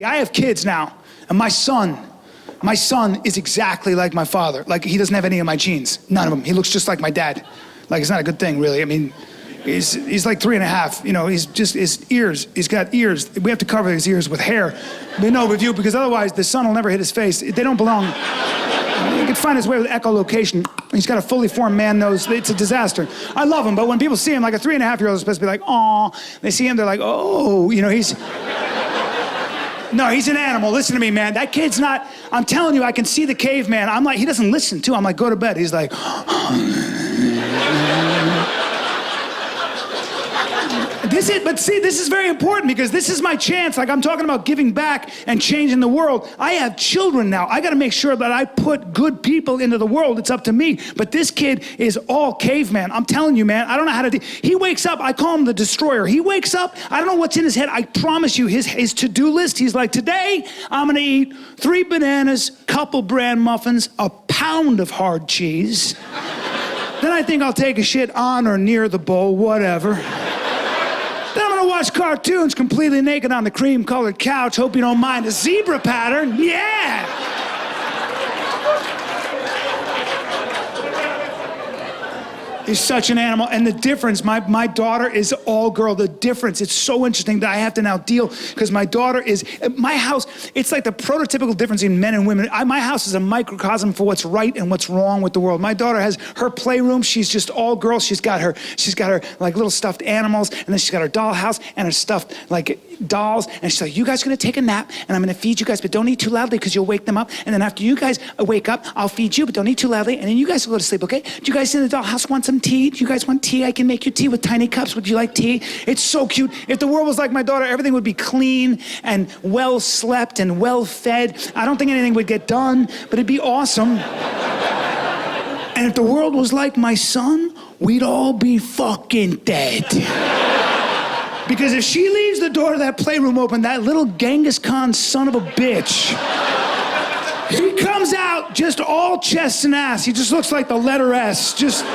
I have kids now, and my son is exactly like my father. Like, he doesn't have any of my genes, none of them. He looks just like my dad. Like, it's not a good thing, really. I mean, he's like 3.5, you know, he's just, his ears, he's got ears. We have to cover his ears with hair. With you, because otherwise the sun will never hit his face. They don't belong. He can find his way with echolocation. He's got a fully formed man nose. It's a disaster. I love him, but when people see him, like a 3.5-year-old is supposed to be like, "Aw." They see him, they're like, "Oh," you know, No, he's an animal. Listen to me, man. That kid's not, I'm telling you, I can see the caveman. I'm like, he doesn't listen, too. I'm like, go to bed. He's like, But see, this is very important because this is my chance. Like, I'm talking about giving back and changing the world. I have children now. I got to make sure that I put good people into the world. It's up to me. But this kid is all caveman. I'm telling you, man, I don't know how to do. He wakes up, I call him the destroyer. He wakes up, I don't know what's in his head. I promise you, his to-do list, he's like, today, I'm going to eat 3 bananas, couple bran muffins, a pound of hard cheese. Then I think I'll take a shit on or near the bowl, whatever. Then I'm gonna watch cartoons completely naked on the cream-colored couch. Hope you don't mind a zebra pattern. Yeah! He's such an animal. And the difference, my daughter is all girl. The difference, it's so interesting that I have to now deal, because my daughter is, my house, it's like the prototypical difference in men and women. My house is a microcosm for what's right and what's wrong with the world. My daughter has her playroom. She's just all girls. She's got her like little stuffed animals, and then she's got her dollhouse and her stuffed like dolls, and she's like, you guys are gonna take a nap, and I'm gonna feed you guys, but don't eat too loudly because you'll wake them up, and then after you guys wake up, I'll feed you, but don't eat too loudly, and then you guys will go to sleep, okay? Do you guys in the dollhouse want some tea? Do you guys want tea? I can make you tea with tiny cups. Would you like tea? It's so cute. If the world was like my daughter, everything would be clean and well slept and well fed. I don't think anything would get done, but it'd be awesome. And if the world was like my son, we'd all be fucking dead. Because if she leaves the door to that playroom open, that little Genghis Khan son of a bitch, he comes out just all chest and ass. He just looks like the letter S. Just...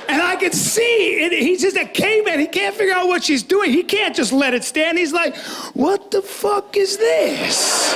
And I can see it. He's just a caveman. He can't figure out what she's doing. He can't just let it stand. He's like, what the fuck is this?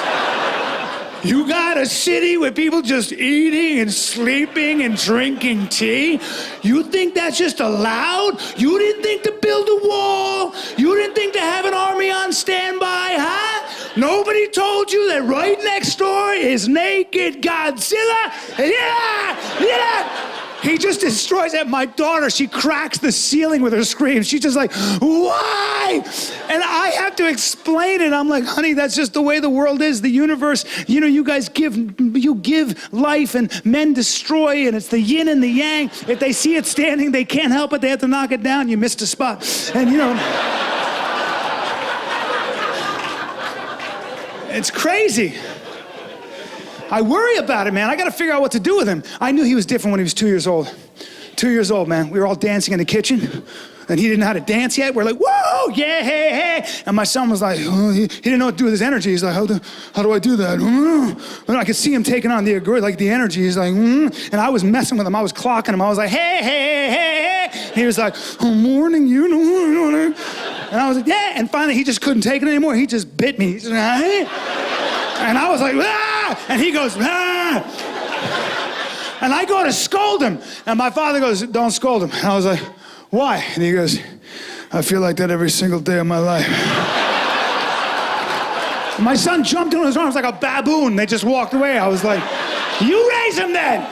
You got a city with people just eating and sleeping and drinking tea? You think that's just allowed? You didn't think to build a wall? You didn't think to have an army on standby, huh? Nobody told you that right next door is naked Godzilla? Yeah! He just destroys it. My daughter, she cracks the ceiling with her screams. She's just like, why? And I have to explain it. I'm like, honey, that's just the way the world is. The universe, you know, you guys you give life and men destroy, and it's the yin and the yang. If they see it standing, they can't help it. They have to knock it down. You missed a spot. And, you know, it's crazy. I worry about it, man. I got to figure out what to do with him. I knew he was different when he was 2 years old. 2 year old, man. We were all dancing in the kitchen, and he didn't know how to dance yet. We're like, whoa, yeah, hey, hey. And my son was like, oh, he didn't know what to do with his energy. He's like, how do I do that? And I could see him taking on the energy. He's like, and I was messing with him. I was clocking him. I was like, hey, hey, hey, hey. And he was like, oh, morning, you know. And I was like, yeah. And finally, he just couldn't take it anymore. He just bit me. He's like, and I was like, ah! And he goes, ah! And I go to scold him. And my father goes, don't scold him. And I was like, why? And he goes, I feel like that every single day of my life. And my son jumped into his arms like a baboon. They just walked away. I was like, you raise him then.